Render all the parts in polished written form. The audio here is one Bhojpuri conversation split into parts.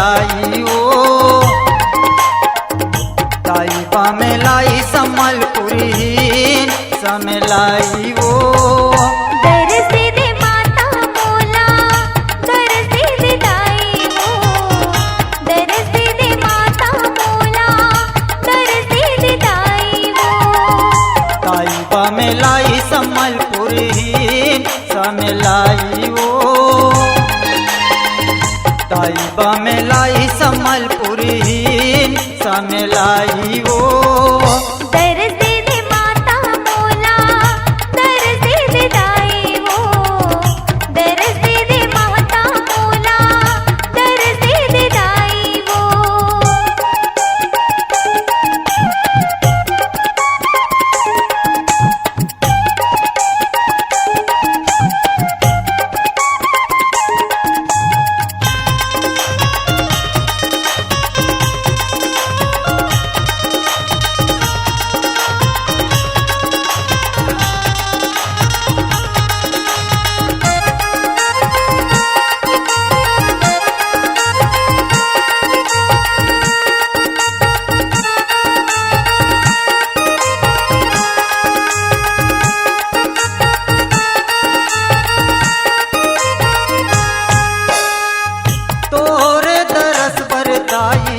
लाई ओ ताई पामेलाई सम्मलपुरीन समेलाई ओ दर्श दे माता मोला दर्श दे दाई वो दर्श दे माता मोला दर्श दे दाई वो ताई पामेलाई सम्मलपुरीन समेलाई ओ ताई पामेलाई सम्मलपुरीन समेलाई ओ दर्श दे माता मोला दर्श दे दाई वो दर्श दे माता मोला दर्श दे दाई वो तोरे दरस बरताई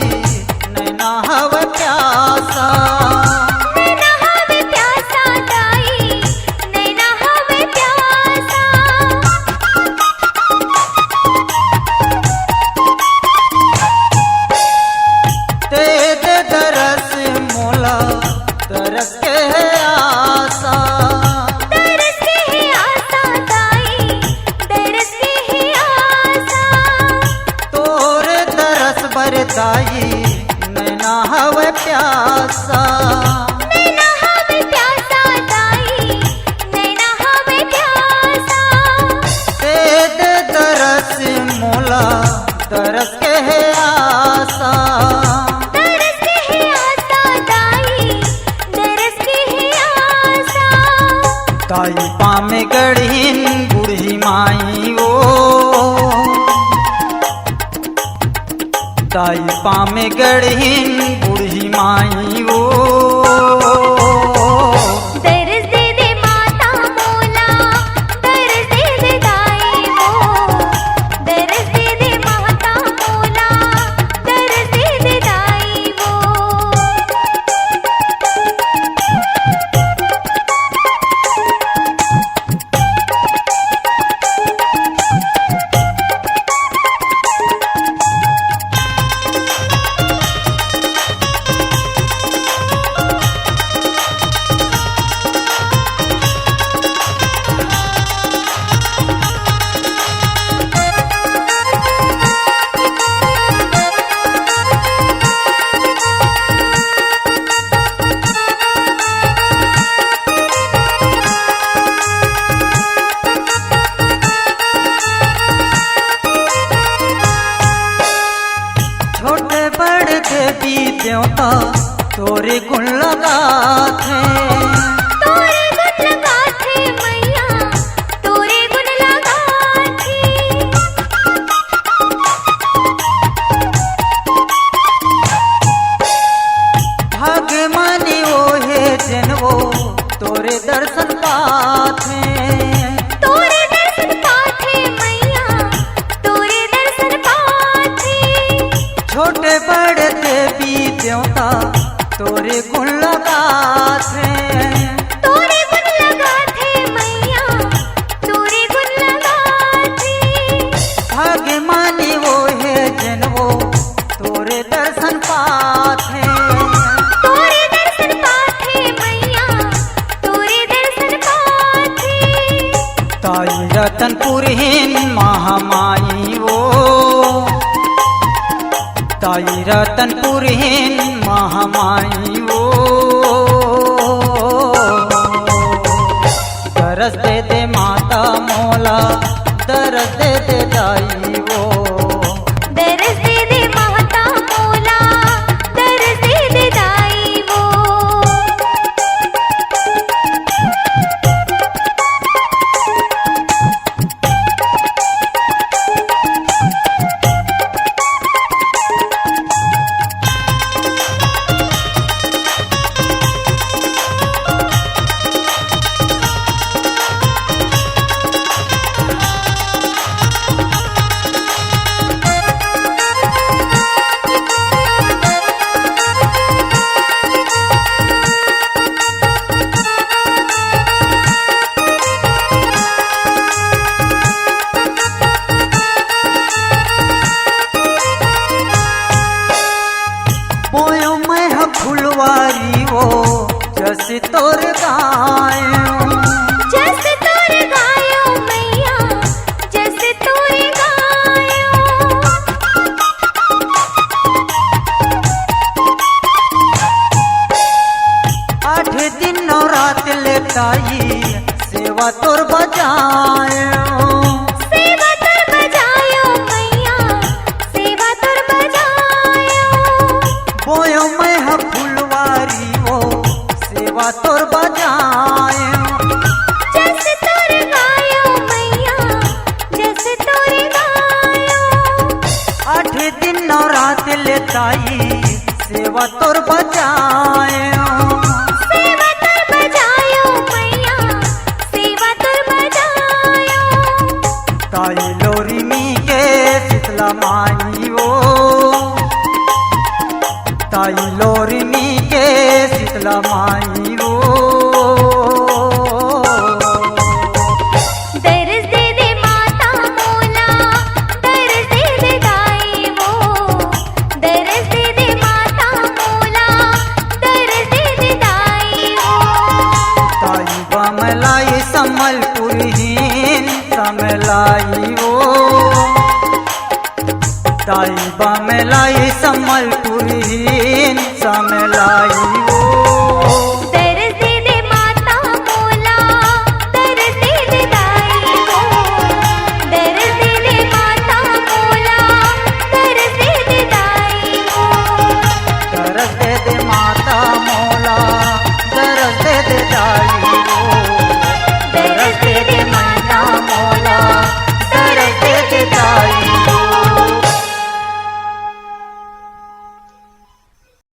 नैना हव प्यासा नैना हवे प्यासा दाई नैना हवे प्यासा ते दे दरस मोला तरस के है आसा दर्श के है आसा दाई दर्श के है आसा तोरे दरस बरताई नैना हव प्यासा नैना हवे प्यासा दाई नैना हवे प्यासा ते दे दरस मोला तरस के है आसा दर्श के है आसा दाई दर्श के है आसा ताई पामे गढ़ीन बूढ़ी माई ओ ताई पामे गढ़ीन बूढ़ी माई ओ दर्श दे माता मोला दर्श दे दाई वो दर्श दे माता मोला दर्श दे दाई वो छोटे बड़े देवी देवता तोरे गुण लगा थे तोरे गुण लगा थे मैया तोरे गुण लगा थे भाग्यमानी ओ हे जनवो तोरे दर्शन पाथे तोरे दर्शन पाथे मैया तोरे दर्शन पाथे छोटे बड़े देवी देवता तोरे गुण लगा थे तोरे गुण लगा थे मैया तोरे गुण लगा थे भाग्यमानी वो है जनवो तोरे दर्शन पाथे तोरे दर्शन पाथे मैया तोरे दर्शन पाथे ताई रतनपुरहीन महामाई वो ताई रतनपुरहीन महामाई वो दरस दे माता मोला दरस दे दाई वो दर्श दे माता मोला दर्श दे दाई वो बोयो मैं फुलवारी वो जैसे तोर गायो जैसे तोरे गायो मैया जैसे तोरे गायो 8 दिन नवरात लेताई सेवा तोर बजायो सेवा तोर बजायो मैया सेवा तोर बजायो बोयो मैं फुलवारी वो सेवा तोर बजायो जैसे तोरे गायो मैया जैसे तोरे गायो 8 दिन नवरात लेताई सेवा तोर बजायो सेवा तोर बजायो मैया सेवा तोर बजायो ताई लोरी मी के शीतला माई वो ताई लोरी मी के शीतला माई वो दर्श दे दे माता मोला दर्श दे दे दाई वो दर्श दे दे माता मोला दर्श दे दे दाई वो ताई बमलाई संबलपुरहीन समलाई वो ताई बमलाई संबलपुरहीन समलाई